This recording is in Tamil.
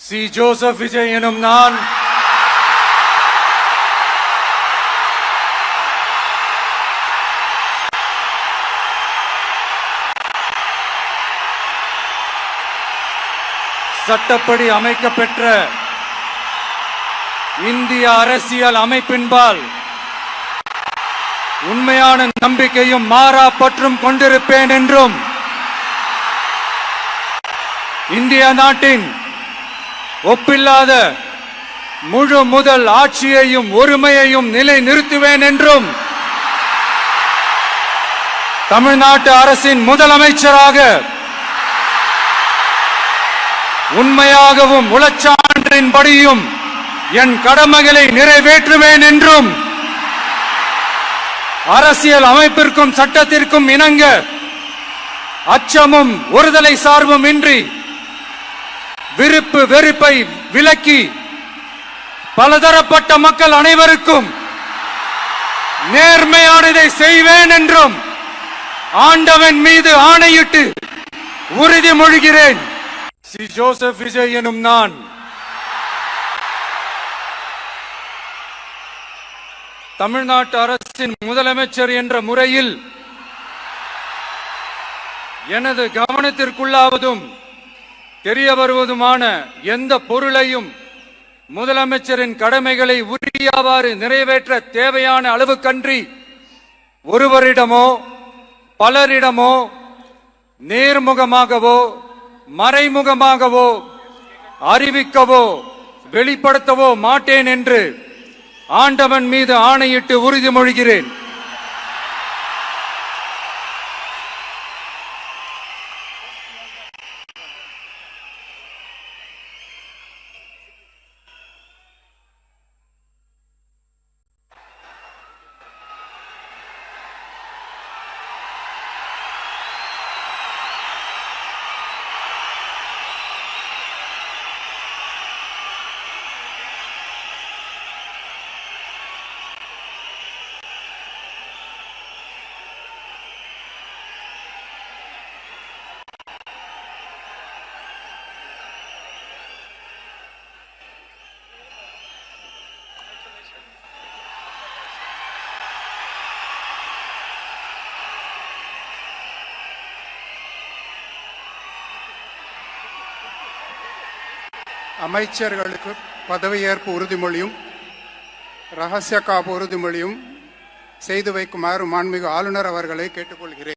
சி. ஜோசப் விஜய் எனும் நான் சட்டப்படி அமைக்கப்பெற்ற இந்திய அரசியல் அமைப்பின்பால் உண்மையான நம்பிக்கையும் மாறா பற்றும் கொண்டிருப்பேன் என்றும் இந்திய நாட்டின் ஒப்பில்லாத முழு முதல் ஆட்சியையும் ஒருமையையும் நிலைநிறுத்துவேன் என்றும் தமிழ்நாட்டு அரசின் முதலமைச்சராக உண்மையாகவும் உளச்சான்றின்படியும் என் கடமைகளை நிறைவேற்றுவேன் என்றும் அரசியல் அமைப்பிற்கும் சட்டத்திற்கும் இணங்க அச்சமும் ஒருதலை சார்பும் இன்றி விருப்பு வெறுப்பை விலக்கி பலதரப்பட்ட மக்கள் அனைவருக்கும் நேர்மையானதை செய்வேன் என்றும் ஆண்டவன் மீது ஆணையிட்டு உறுதிமொழிகிறேன். சி. ஜோசப் விஜய் எனும் நான் தமிழ்நாட்டு அரசின் முதலமைச்சர் என்ற முறையில் எனது கவனத்திற்குள்ளாவதும் தெரிய வருவதுமான எந்த பொருளையும் முதலமைச்சரின் கடமைகளை உரியவாறு நிறைவேற்ற தேவையான அளவுக்கன்றி ஒருவரிடமோ பலரிடமோ நேர்முகமாகவோ மறைமுகமாகவோ அறிவிக்கவோ வெளிப்படுத்தவோ மாட்டேன் என்று ஆண்டவன் மீது ஆணையிட்டு உறுதிமொழிகிறேன். அமைச்சர்களுக்கு பதவியேற்பு உறுதிமொழியும் ரகசிய காப்பு உறுதிமொழியும் செய்து வைக்குமாறு மாண்புமிகு ஆளுநர் அவர்களை கேட்டுக்கொள்கிறேன்.